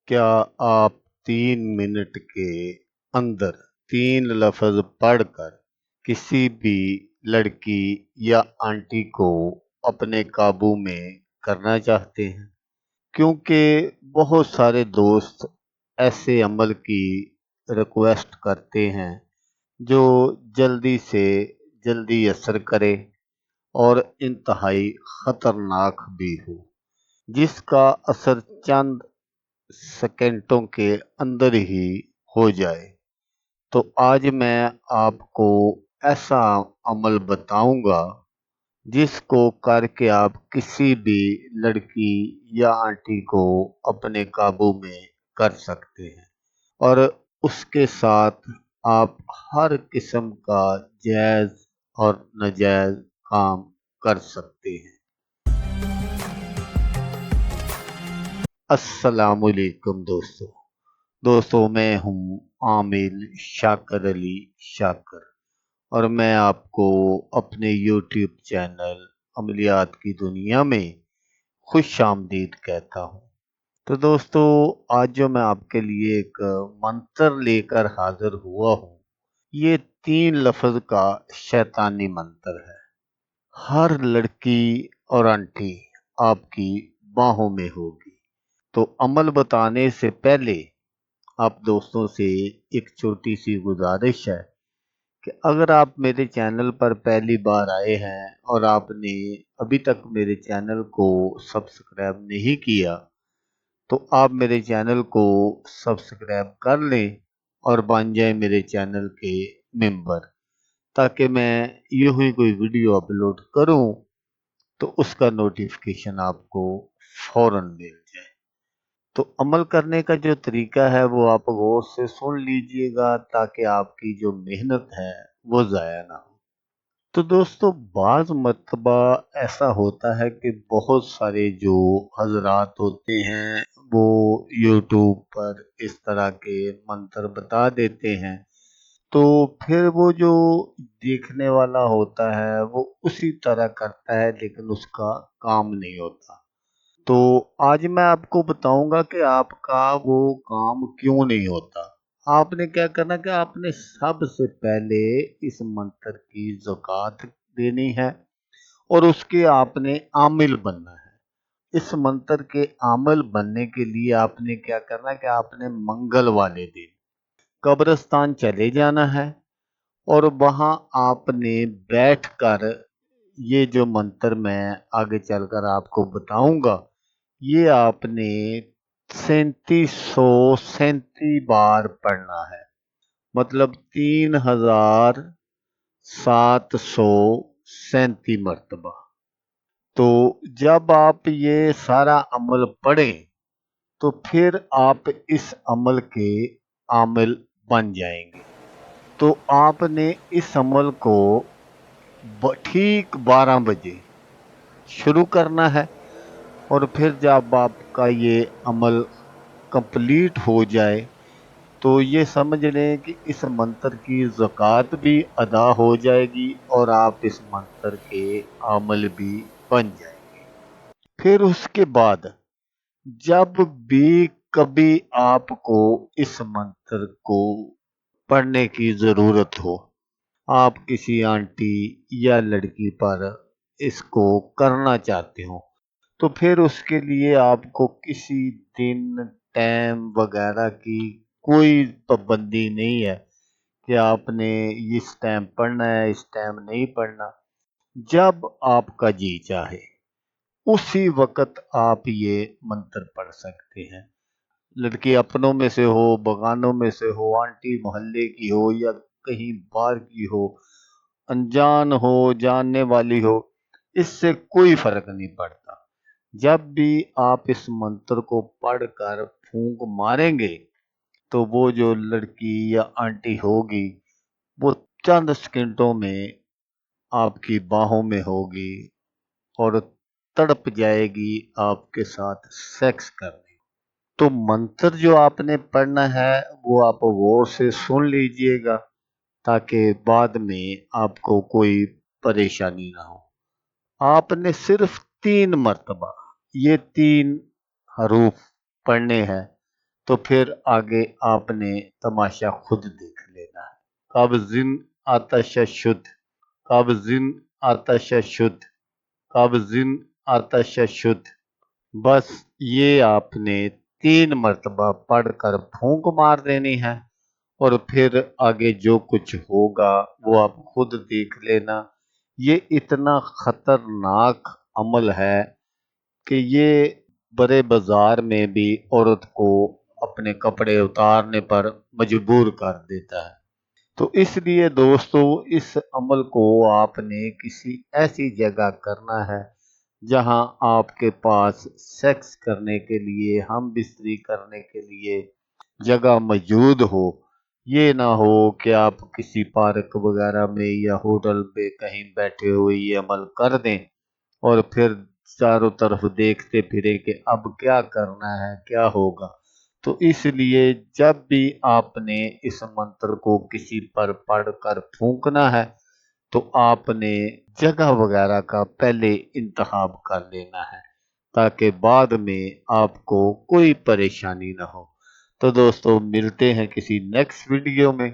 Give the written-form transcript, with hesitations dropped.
क्या आप 3 मिनट के अंदर 3 लफ्ज पढ़कर किसी भी लड़की या आंटी को अपने काबू में करना चाहते हैं? क्योंकि बहुत सारे दोस्त ऐसे अमल की रिक्वेस्ट करते हैं जो जल्दी से जल्दी असर करे और इंतहाई खतरनाक भी हो, जिसका असर चंद सेकंडों के अंदर ही हो जाए। तो आज मैं आपको ऐसा अमल बताऊंगा जिसको करके आप किसी भी लड़की या आंटी को अपने काबू में कर सकते हैं और उसके साथ आप हर किस्म का जायज और नाजायज काम कर सकते हैं। अस्सलामुअलैकुम दोस्तों, मैं हूँ आमिर शाकर अली शाकर और मैं आपको अपने यूट्यूब चैनल अमलियात की दुनिया में खुश आमदीद कहता हूँ। तो दोस्तों, आज जो मैं आपके लिए एक मंत्र लेकर हाजिर हुआ हूँ, ये 3 लफ्ज का शैतानी मंत्र है। हर लड़की और आंटी आपकी बाहों में होगी। तो अमल बताने से पहले आप दोस्तों से एक छोटी सी गुजारिश है कि अगर आप मेरे चैनल पर पहली बार आए हैं और आपने अभी तक मेरे चैनल को सब्सक्राइब नहीं किया, तो आप मेरे चैनल को सब्सक्राइब कर लें और बन जाए मेरे चैनल के मेंबर, ताकि मैं यूं ही कोई वीडियो अपलोड करूं तो उसका नोटिफिकेशन आपको फौरन मिल जाए। तो अमल करने का जो तरीका है वो आप गौर से सुन लीजिएगा, ताकि आपकी जो मेहनत है वो ज़ाया ना हो। तो दोस्तों, बाज़ मर्तबा ऐसा होता है कि बहुत सारे जो हजरात होते हैं वो यूट्यूब पर इस तरह के मंत्र बता देते हैं, तो फिर वो जो देखने वाला होता है वो उसी तरह करता है, लेकिन उसका काम नहीं होता। तो आज मैं आपको बताऊंगा कि आपका वो काम क्यों नहीं होता। आपने क्या करना कि आपने सबसे पहले इस मंत्र की ज़कात देनी है और उसके आपने आमिल बनना है। इस मंत्र के आमिल बनने के लिए आपने क्या करना कि आपने मंगल वाले दिन कब्रिस्तान चले जाना है और वहां आपने बैठकर ये जो मंत्र मैं आगे चलकर आपको बताऊंगा, ये आपने 3737 पढ़ना है। मतलब 3737 मरतबा। तो जब आप ये सारा अमल पढ़ें तो फिर आप इस अमल के आमिल बन जाएंगे। तो आपने इस अमल को ठीक 12 बजे शुरू करना है और फिर जब आपका ये अमल कंप्लीट हो जाए तो ये समझ लें कि इस मंत्र की ज़कात भी अदा हो जाएगी और आप इस मंत्र के आमिल भी बन जाएंगे। फिर उसके बाद जब भी कभी आपको इस मंत्र को पढ़ने की ज़रूरत हो, आप किसी आंटी या लड़की पर इसको करना चाहते हो, तो फिर उसके लिए आपको किसी दिन टाइम वगैरह की कोई पाबंदी नहीं है कि आपने इस टाइम पढ़ना है इस टाइम नहीं पढ़ना। जब आपका जी चाहे उसी वक्त आप ये मंत्र पढ़ सकते हैं। लड़की अपनों में से हो, बगानों में से हो, आंटी मोहल्ले की हो या कहीं बाहर की हो, अनजान हो जानने वाली हो, इससे कोई फर्क नहीं पड़ता। जब भी आप इस मंत्र को पढ़कर फूंक मारेंगे तो वो जो लड़की या आंटी होगी वो चंद सेकंडों में आपकी बाहों में होगी और तड़प जाएगी आपके साथ सेक्स करने। तो मंत्र जो आपने पढ़ना है वो आप गौर से सुन लीजिएगा, ताकि बाद में आपको कोई परेशानी ना हो। आपने सिर्फ 3 मर्तबा ये 3 हरूफ पढ़ने हैं, तो फिर आगे आपने तमाशा खुद देख लेना है। काबज़िन आतश शुद्ध, काबज़िन आतश शुद्ध, काबज़िन आतश शुद्ध। बस ये आपने 3 मर्तबा पढ़कर फूंक मार देनी है और फिर आगे जो कुछ होगा वो आप खुद देख लेना। ये इतना खतरनाक अमल है कि ये बड़े बाजार में भी औरत को अपने कपड़े उतारने पर मजबूर कर देता है। तो इसलिए दोस्तों इस अमल को आपने किसी ऐसी जगह करना है जहां आपके पास सेक्स करने के लिए, हम बिस्तरी करने के लिए जगह मौजूद हो। ये ना हो कि आप किसी पार्क वगैरह में या होटल पे कहीं बैठे हुए ये अमल कर दें और फिर चारों तरफ देखते फिरे कि अब क्या करना है, क्या होगा। तो इसलिए जब भी आपने इस मंत्र को किसी पर पढ़कर फूंकना है तो आपने जगह वगैरह का पहले इंतखाब कर लेना है ताकि बाद में आपको कोई परेशानी ना हो। तो दोस्तों मिलते हैं किसी नेक्स्ट वीडियो में।